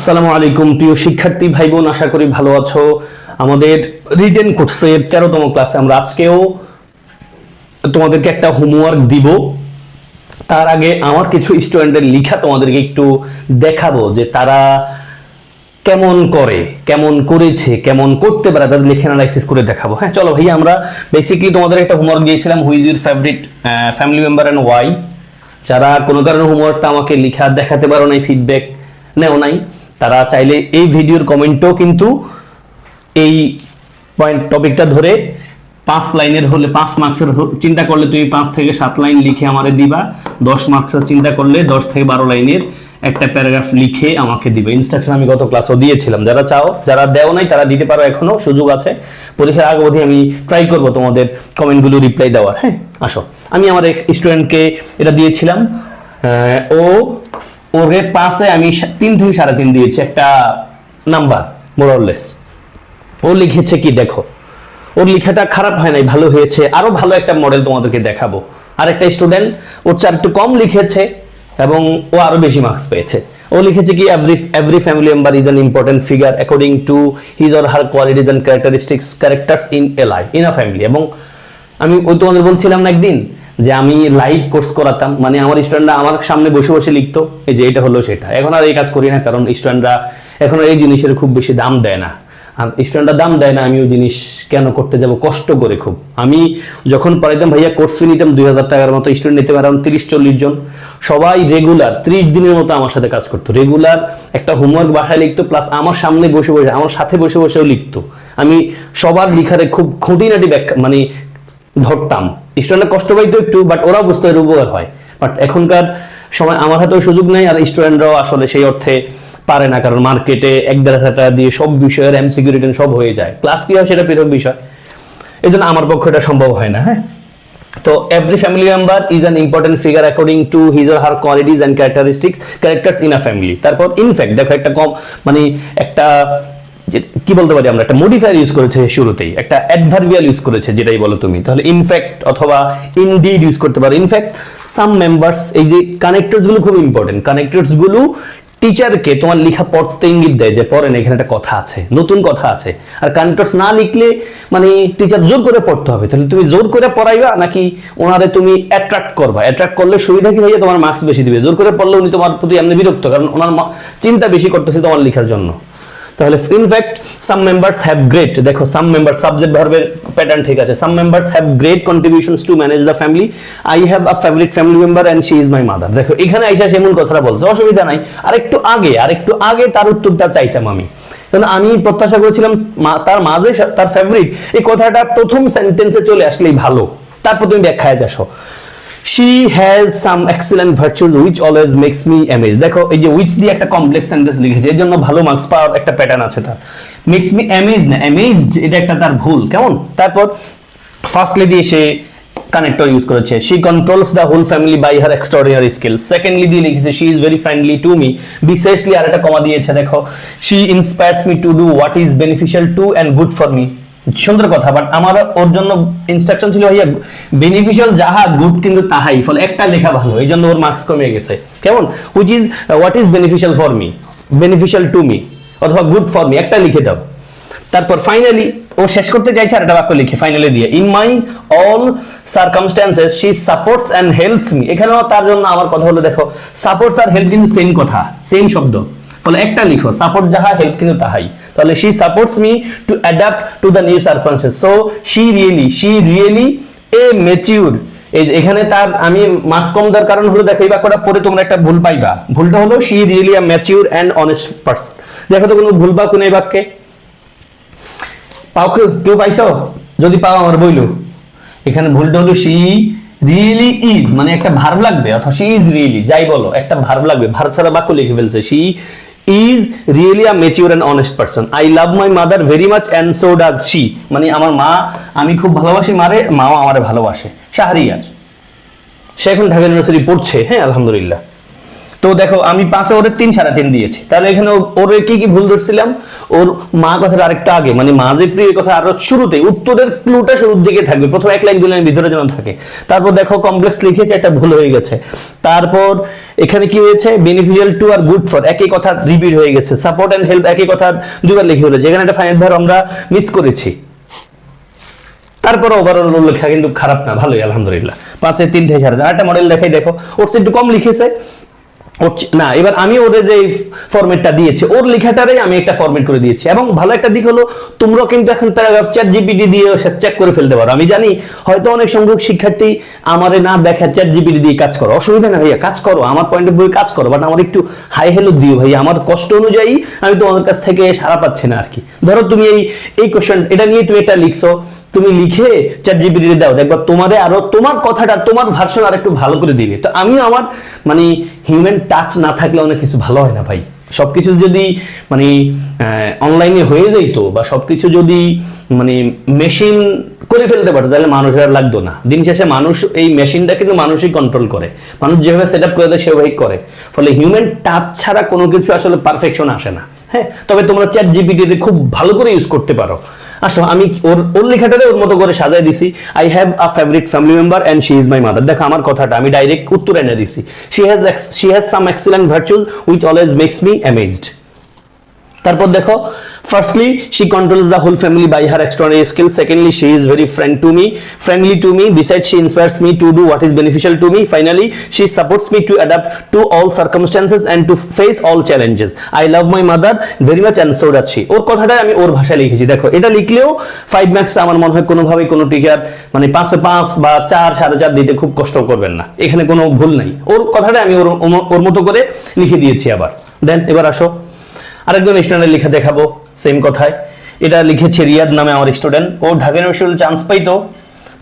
আসসালামু আলাইকুম প্রিয় শিক্ষার্থী ভাই বোন, আশা করি ভালো আছো। আমাদের রিটেন কোর্সের 13তম ক্লাসে আমরা আজকেও তোমাদেরকে একটা হোমওয়ার্ক দিব। তার আগে আমার কিছু স্টুডেন্টের লেখা তোমাদেরকে একটু দেখাবো যে তারা কেমন করে, কেমন করেছে, কেমন করতে পারে, তাদের লেখা অ্যানালাইসিস করে দেখাবো। হ্যাঁ চলো ভাইয়া, আমরা বেসিক্যালি তোমাদের একটা হোমওয়ার্ক দিয়েছিলাম, who is your favourite family member and why. যারা কোনো কারণে হোমওয়ার্কটা আমাকে লেখা দেখাতে পারো নাই, ফিডব্যাক নেও নাই, তারা চাইলে এই ভিডিওর কমেন্টও কিন্তু এই পয়েন্ট টপিকটা ধরে 5 লাইনের হলে 5 মার্কসের চিন্তা করলে তুমি 5 থেকে 7 লাইন লিখে আমারে দিবা। 10 মার্কসের চিন্তা করলে 10 থেকে 12 লাইনের একটা প্যারাগ্রাফ লিখে আমাকে দিবে। ইনস্ট্রাকশন আমি গত ক্লাসও দিয়েছিলাম, যারা চাও, যারা দেও নাই তারা দিতে পারো, এখনো সুযোগ আছে। পরীক্ষার আগে অবধি আমি ট্রাই করব তোমাদের কমেন্টগুলো রিপ্লাই দেওয়ার। হ্যাঁ আসো, আমি আমার এক স্টুডেন্টকে এটা দিয়েছিলাম, ওরে 5-এ আমি 3 থেকে 3.5 দিয়েছি, একটা নাম্বার মোরলেস। ও লিখেছে কি দেখো, ওর লেখাটা খারাপ হয় নাই, ভালো হয়েছে। আরো ভালো একটা মডেল তোমাদেরকে দেখাবো। আরেকটা স্টুডেন্ট ওর চেয়ে একটু কম লিখেছে এবং ও আরো বেশি মার্কস পেয়েছে। ও লিখেছে কি every family member is an important figure according to his or her qualities and characters in a life in a family. এবং আমি ওই তোমাদের বলছিলাম না একদিন যে আমি লাইভ কোর্স করাতাম, মানে আমার স্টুডেন্টরা আমার সামনে বসে বসে লিখতো এই যে এটা হলো সেটা। এখন আর এই কাজ করি না, কারণ স্টুডেন্টরা এখন এই জিনিসের খুব বেশি দাম দেয় না। আর স্টুডেন্টরা দাম দেয় না, আমি ওই জিনিস কেন করতে যাব কষ্ট করে। খুব আমি যখন পড়াইতাম ভাইয়া, কোর্স ফি নিতাম 2000 টাকার মতো, স্টুডেন্ট নিতে পারতাম 30-40 জন, সবাই রেগুলার 30 দিনের মতো আমার সাথে কাজ করতো। রেগুলার একটা হোমওয়ার্ক বাসায় লিখতো, প্লাস আমার সামনে বসে বসে, আমার সাথে বসে বসেও লিখতো। আমি সবার লিখারে খুব খুঁটিনাটি ব্যাখ্যা মানে ধরতাম। স্টুডেন্টরা কষ্ট পাইতো একটু, বাট ওরা বুঝতে উপকার হয়। বাট এখনকার সময় আমার হাতেও সুযোগ নেই, আর স্টুডেন্টরাও আসলে সেই অর্থে পারে না, কারণ মার্কেটে 1-1.5 টাকা দিয়ে সব বিষয়ের এমসিকিউ রিটেন সব হয়ে যায়। ক্লাস কি হয় সেটা পৃথক বিষয়, এই জন্য আমার পক্ষে এটা সম্ভব হয় না। হ্যাঁ, তো every family member is an important figure according to his or her qualities and characters in a family. তারপর ইনফ্যাক্ট দেখো, একটা কম মানে একটা কি বলতে পারি আমরা, একটা মডিফায়ার ইউজ করেছে শুরুতেই, একটা অ্যাডভার্বিয়াল ইউজ করেছে, যেটাই বলো তুমি। তাহলে ইনফ্যাক্ট অথবা ইনডিড ইউজ করতে পারো। ইনফ্যাক্ট সাম মেম্বার্স, এই যে কানেক্টরস গুলো খুব ইম্পর্টেন্ট। কানেক্টরস গুলো টিচারকে তোমার লেখা পড়তে ইঙ্গিত দেয় যে পড়েন, এখানে একটা কথা আছে, নতুন কথা আছে। আর কানেক্টরস না লিখলে মানে টিচার জোর করে পড়তে হবে। তাহলে তুমি জোর করে পড়াইবা নাকি ওনারে তুমি অ্যাট্রাক্ট করবা? অ্যাট্রাক্ট করলে সুবিধা কি ভাইয়া, তোমার মার্কস বেশি দিবে। জোর করে পড়লে উনি তোমার প্রতি এমনি বিরক্ত, কারণ ওনার চিন্তা বেশি করতেছে তোমার লেখার জন্য। তাহলে in fact some members have great, দেখো সাম মেম্বার সাবজেক্ট ভার্বের প্যাটার্ন ঠিক আছে। Some members have great contributions to manage the family. I have a favourite family member and she is my mother. দেখো এখানে আইসা সেমন কথাটা বলছে, অসুবিধা নাই। আরেকটু আগে তার উত্তরটা চাইতাম আমি, কারণ আমি প্রত্যাশা করেছিলাম তার মাঝে তার ফেভারিট এই কথাটা প্রথম সেন্টেন্সে চলে আসলেই ভালো, তারপর তুমি ব্যাখ্যায় যাসো। She has some excellent virtues which always makes me amazed. দেখো এই যে which দিয়ে একটা কমপ্লেক্স সেন্টেন্স লিখেছে, এর জন্য ভালো মার্কস পাওয়ার একটা প্যাটার্ন আছে তার। makes me amazed না amazed, এটা একটা তার ভুল কেমন। তারপর ফার্স্টলি দিয়ে সে কানেক্টর ইউজ করেছে, she controls the whole family by her extraordinary skills. Secondly দিয়ে লিখেছে she is very friendly to me. বিশেষলি আর একটা কমা দিয়েছে, দেখো she inspires me to do what is beneficial to and good for me. সুন্দর কথা, but আমার ওর জন্য ইনস্ট্রাকশন ছিল ভাইয়া বেনিফিশিয়াল যাহা গুড কিন্তু তাহাই, ফলে একটা লেখা ভালো, এই জন্য ওর মার্কস কমে গেছে। কেমন, which is what is beneficial for me, beneficial to me অথবা গুড ফর মি, একটা লিখে দাও। তারপর ফাইনালি ও শেষ করতে চাইছে আর একটা বাক্য লিখে ফাইনালি দিয়ে, in my all circumstances she supports and helps me. এখানেও তার জন্য আমার কথা হলো, দেখো সাপোর্টস আর হেল্প কিন্তু সেম কথা, সেম শব্দ, ফলে একটা লিখো, সাপোর্ট যাহা হেল্প কিন্তু তাহাই। তাহলে she supports me to adapt to the new circumstances. So she really a mature, এই এখানে তার আমি মার্কস কম দেওয়ার কারণ হলো, দেখো এই বাক্যটা পড়ে তোমরা একটা ভুল পাইবা। ভুলটা হলো she really a mature and honest person। দেখো তো কোনো ভুল বা কোন এই বাক্যে পাও, কেউ পাইছো? যদি পাও আমার বইলো। এখানে ভুলটা হলো she really is, মানে একটা ভার্ব লাগবে, অথবা she is really, যাই বলো একটা ভার্ব লাগবে, ভার্ব ছাড়া বাক্য লিখে ফেলছে। she is really a mature and honest person. I love my mother very much and so does she, মানে আমার মা, আমি খুব ভালোবাসি মারে, মাও আমারে ভালোবাসে। শাহরিয়ার, সে এখন ঢাকা ইউনিভার্সিটি পড়ছে, হ্যাঁ আলহামদুলিল্লাহ। তো দেখো আমি 5-এ ওর 3 3.5 দিয়েছি, তাহলে এখানে ওর কি কি ভুল ধরছিলাম, ওর মা কথাটা আরেকটা আগে, মানে মা যে প্রিয় কথা আরো শুরুতে, উত্তরের ক্লুটা শুরুর দিকে থাকবে, প্রথম 1 লাইন 2 লাইন ভিতরে যেন থাকে। তারপর দেখো কমপ্লেক্স লিখেছে, একটা ভুল হয়ে গেছে। তারপর এখানে কি হয়েছে, বেনিফিশিয়াল টু আর গুড ফর একই কথা রিপিট হয়ে গেছে, সাপোর্ট এন্ড হেল্প একই কথা দুবার লিখে হয়েছে, এখানে একটা ফাইনাইট ভার্ব আমরা মিস করেছি। তারপরে ওভারঅল লেখা কিন্তু খারাপ না, ভালোই আলহামদুলিল্লাহ। 5-এ 3 থেকে 4.5। আরেকটা মডেল দেখাই, দেখো ওর চেয়ে একটু কম লিখেছে না। এবার আমি ওরে যে ফরম্যাটটা দিয়েছি, ওর লেখাটারে আমি একটা ফরম্যাট করে দিয়েছি। এবং ভালো একটা দিক হলো, তোমরা কিন্তু এখন প্যারাগ্রাফ চ্যাট জিপিটি দিয়ে চেক করে ফেলতে পারো। আমি জানি হয়তো অনেক সংখ্যক শিক্ষার্থী আমারে না দেখা চ্যাট জিপিটি দিয়ে কাজ করো, অসুবিধা না ভাইয়া, কাজ করো, আমার পয়েন্ট অফ ভিউ কাজ করো, বাট আমার একটু হাই হ্যালো দিও ভাইয়া, আমার কষ্ট অনুযায়ী আমি তোমাদের কাছ থেকে সাড়া পাচ্ছি না আর কি। ধরো তুমি এই কোশ্চেন এটা নিয়ে তুমি এটা লিখছো, তুমি লিখে চ্যাট জিপিটি দাও, দেখবা তোমারে আরো তোমার কথাটা তোমার ভার্সন আর একটু ভালো করে দিবে। তো আমি আমার মানে হিউম্যান টাচ না থাকলে অনেক কিছু ভালো হয় না ভাই। সবকিছু যদি মানে অনলাইনে হয়ে যাইতো, বা সবকিছু যদি মানে মেশিন করে ফেলতে পারতো, তাহলে মানুষের আর লাগতো না। দিন শেষে মানুষ, এই মেশিনটা কিন্তু মানুষই কন্ট্রোল করে, মানুষ যেভাবে সেট আপ করে দেয় সেভাবেই করে। ফলে হিউম্যান টাচ ছাড়া কোনো কিছু আসলে পারফেকশন আসে না। হ্যাঁ, তবে তোমরা চ্যাট জিপিটি খুব ভালো করে ইউজ করতে পারো। আসলে আমি ওর লেখাটারে ওর মতো করে সাজাই দিছি। I have a favourite family member and she is my mother. দেখো আমার কথাটা আমি ডাইরেক্ট উত্তর এনে দিছি। She has some excellent virtues which always makes me amazed. তারপর দেখো, firstly she controls the whole family by her extraordinary skill. Secondly she is very friendly to me. Besides, she inspires me to do what is beneficial to me. Finally, she supports me to adapt to all circumstances and to face all challenges. I love my mother very much and so does she. ওর কথাটা আমি ওর ভাষায় লিখেছি। দেখো এটা লিখলেও 5 marks আমার মনে হয় কোনোভাবেই কোনো টিচার মানে 5-এ 5 বা 4 4.5 দিতে খুব কষ্ট করবেন না, এখানে কোনো ভুল নাই। ওর কথাটা আমি ওর মতো করে লিখে দিয়েছি। আবার দেন এবার আসো আরেকজন স্টুডেন্টের লেখা দেখাবো সেম কথায়। এটা লিখেছে রিয়াদ নামে আমার স্টুডেন্ট। ও ঢাকা ইউনিভার্সিটিতে চান্স পাইতো,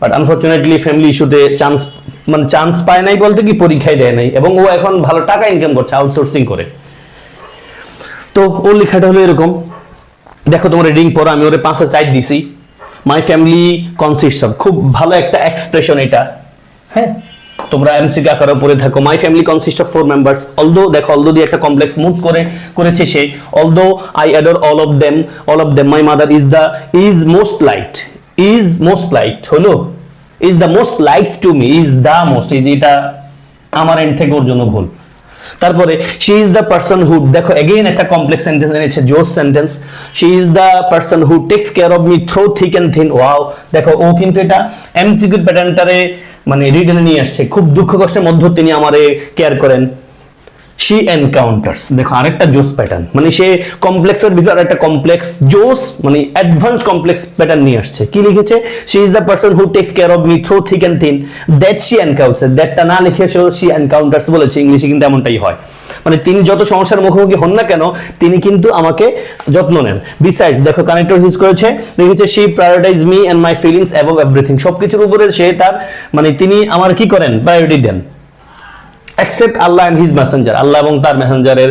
বাট আনফরচুনেটলি ফ্যামিলি ইস্যুতে চান্স পায় নাই বলতে কি পরীক্ষায় দেয় নাই, এবং ও এখন ভালো টাকা ইনকাম করছে আউটসোর্সিং করে। তো ওর লেখাটা হলো এরকম, দেখো তোমার রিডিং পড়ো, আমি ওরে 5-এ 4 দিছি। মাই ফ্যামিলি কনসিস্টস অফ, খুব ভালো একটা এক্সপ্রেশন এটা। হ্যাঁ, তোমরা এমসিকিউ আকারে পড়ে থাকো। My family consist of 4 members. Although দেখো, অলদো দিয়ে একটা কমপ্লেক্স মুভ করেছে সে। Although I adore all of them my mother is most liked হলো is the most liked to me, is the most, is এটা আমার এন্ড থেকে ওর জন্য ভুল। তারপরে she is the person who, দেখো এগেইন একটা কমপ্লেক্স সেন্টেন্স এনেছে, জোস sentence. She is the person who takes care of me through thick and thin. Wow, দেখো ও কিন্তু এটা এমসিকিউ প্যাটার্নটারে মানে রিটেনে নিয়ে আসছে, খুব দুঃখ কষ্টের মধ্যে তিনি আমারে কেয়ার করেন। শি এনকাউন্টার্স, দেখো আরেকটা জোস প্যাটার্ন, মানে সে কমপ্লেক্সের ভিতরে একটা কমপ্লেক্স জোস মানে অ্যাডভান্স কমপ্লেক্স প্যাটার্ন নিয়ে আসছে। কি লিখেছে, she is the person who takes care of me through thick and thin that she encounters. দ্যাটটা না লিখে শি এনকাউন্টার্স বলেছে, ইংলিশে কিন্তু এমনটাই হয়। মানে তিনি যত সমস্যার মুখোমুখি হন না কেন, তিনি কিন্তু আমাকে যত্ন নেন। বিসাইডস, দেখো কানেক্টর ইউজ করেছে, লিখেছে she prioritize me and my feelings above everything. সবকিছুর উপরে সে তার মানে তিনি আমার কি করেন, প্রায়োরিটি দেন। Except Allah and his messenger, Allah এবং তার মেসেঞ্জারের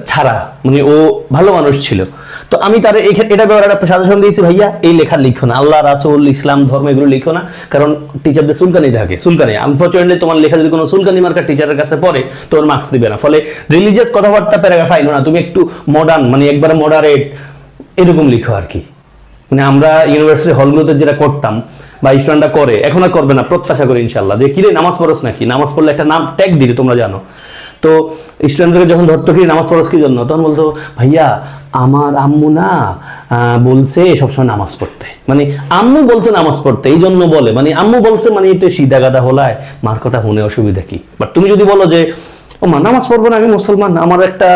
ছাড়া, মানে ও ভালো মানুষ ছিল। তো আমি তার এটা ব্যাপারে একটা সাজেশন দিয়েছি, ভাইয়া এই লেখা লিখো না, আল্লাহ রাসূল ইসলাম ধর্ম এগুলো লিখো না, কারণ টিচারদের সুলকানি থাকে। সুলকানি আনফরচুনেটলি তোমার লেখা যদি কোনো সুলকানি মার্কা টিচারের কাছে পড়ে তোমার মার্কস দিবে না। ফলে রিলিজিয়াস কথাবার্তা প্যারাগ্রাফ আইনো না, তুমি একটু মডার্ন মানে একবারে মডারেট এরকম লিখো আর কি। মানে আমরা ইউনিভার্সিটি হলগুলোতে যেটা করতাম বা স্টুডেন্টরা করে, এখন আর করবে না প্রত্যাশা করি ইনশাল্লাহ, যে কিরে নামাজ পড়ছ নাকি, নামাজ পড়লে একটা নাম ট্যাগ দিতে তোমরা জানো। তো স্টুডেন্টদেরকে যখন ধরতো কি নামাজ পড়ছ কি জন্য, তখন বলতো ভাইয়া আমার আম্মু না বলছে সবসময় নামাজ পড়তে, মানে আম্মু বলছে নামাজ পড়তে এই জন্য বলে, মানে আম্মু বলছে মানে এটা সিধা গাদা হলায়, মার কথা শুনে অসুবিধা কি। বাট তুমি যদি বলো যে ও মা নামাজ পড়বো না, আমি মুসলমান, আমার একটা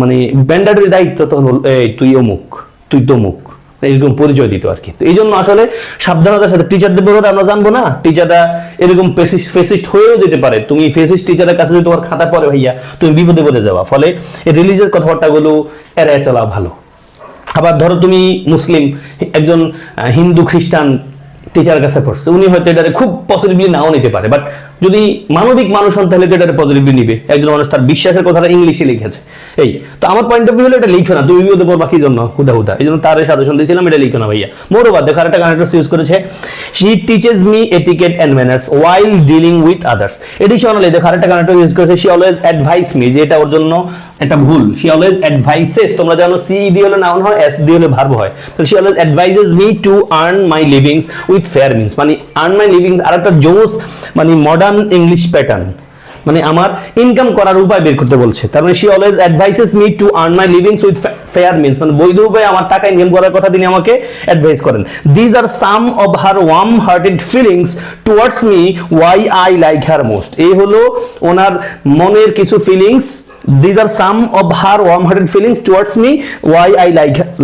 মানে ব্যান্ডারের দায়িত্ব, তখন এই তুই অমুক, তুই তমুক, এরকম পরিচয় দিত আর কি। এই জন্য আসলে সাবধানতার সাথে টিচারদের ব্যাপারে আমরা জানবো না, টিচাররা এরকম ফেসিস্ট হয়েও যেতে পারে। তুমি ফেসিস্ট টিচারের কাছে যদি তোমার খাতা পড়ে ভাইয়া, তুমি বিপদে পড়ে যাওয়া। ফলে এই রিলিজিয়াস কথাবার্তাগুলো এড়ায় চলা ভালো। আবার ধরো তুমি মুসলিম একজন হিন্দু খ্রিস্টান টিচারের কাছে পড়ছে, উনি হয়তো এটারে খুব পসিবলি নাও নিতে পারে, বাট যদি মানবিক মানুষ হন তাহলে তো এটা পজিটিভলি নিবে। একজন মানুষ তার বিশ্বাসের কথাটা ইংলিশে লিখেছে, এই তো আমার পয়েন্ট অফ ভিউ হলো এটা লিখো না, তুমি বিপদে পড়বা কি জন্য হুদা হুদা, এই জন্য তার সাজেশন দিয়েছিলাম এটা লিখো না ভাইয়া। মোরওভার দেখো আরেকটা কানেক্টর ইউজ করেছে, she teaches me etiquette and manners while dealing with others. Additionally দেখো আরেকটা কানেক্টর ইউজ করেছে, শি অলওয়েজ অ্যাডভাইস মি, যে এটা ওর জন্য এটা ভুল, শি অলওয়েজ অ্যাডভাইসেস, তোমরা জানো সি দিয়ে হলে নাউন হয়, এস দিয়ে হলে ভার্ব হয়, তো she always advises me to earn my livings with fair means, মানে আর্ন মাই লিভিংস আরেকটা জোস মানে মডার্ন ইংলিশ প্যাটার্ন, মানে আমার ইনকাম করার উপায় বের করতে বলছে। তার মানে she always advises me to earn my livings with fair means, মানে বৈধ উপায়ে আমার টাকা ইনকাম করার কথা তিনি আমাকে অ্যাডভাইস করেন। These are some of her warm hearted feelings towards me why I like her most. এই হলো ওনার মনের কিছু feelings, these are some of her warm-hearted feelings towards me why I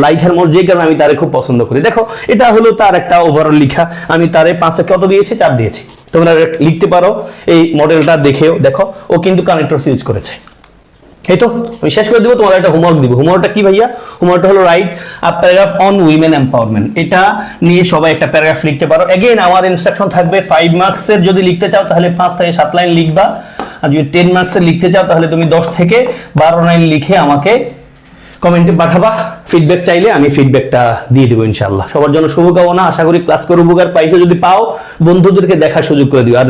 like her more, যে কারণে আমি তারে খুব পছন্দ করি। দেখো এটা হলো তার একটা ওভারঅল লেখা, আমি তারে 5 কত দিয়েছি, 4 দিয়েছি। তোমরা লিখতে পারো এই মডেলটা দেখেও, দেখো ও কিন্তু কানেক্টরস ইউজ করেছে। এই তো আমি শেষ করে দিব, তোমাদের একটা হোমওয়ার্ক দিব। হোমওয়ার্কটা কি ভাইয়া? হোমওয়ার্কটা হলো write a paragraph on women empowerment. এটা নিয়ে সবাই একটা প্যারাগ্রাফ লিখতে পারো। এগেইন আমার ইনস্ট্রাকশন থাকবে 5 মার্কসের যদি লিখতে চাও তাহলে 5 থেকে 7 লাইন লিখবা, আর যদি 10 মার্কসের লিখতে চাও তাহলে তুমি 10 থেকে 12 লাইন লিখে আমাকে কমেন্টে পাঠাবা। ফিডব্যাক চাইলে আমি ফিডব্যাকটা দিয়ে দেবো ইনশাআল্লাহ। সবার জন্য শুভকামনা, আশা করি ক্লাস করে উপকার পাইছো। যদি পাও বন্ধুদেরকে দেখার সুযোগ করে দিও। আর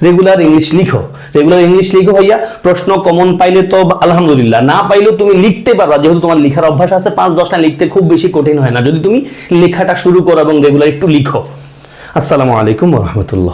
রেগুলার ইংলিশ লিখো, রেগুলার ইংলিশ লিখো ভাইয়া। প্রশ্ন কমন পাইলে তো আলহামদুলিল্লাহ, না পাইলেও তুমি লিখতে পারবা, যেহেতু তোমার লেখার অভ্যাস আছে। 5-10টা লিখতে খুব বেশি কঠিন হয় না যদি তুমি লেখাটা শুরু করো এবং রেগুলার একটু লিখো। আসসালামু আলাইকুম ওয়া রাহমাতুল্লাহ।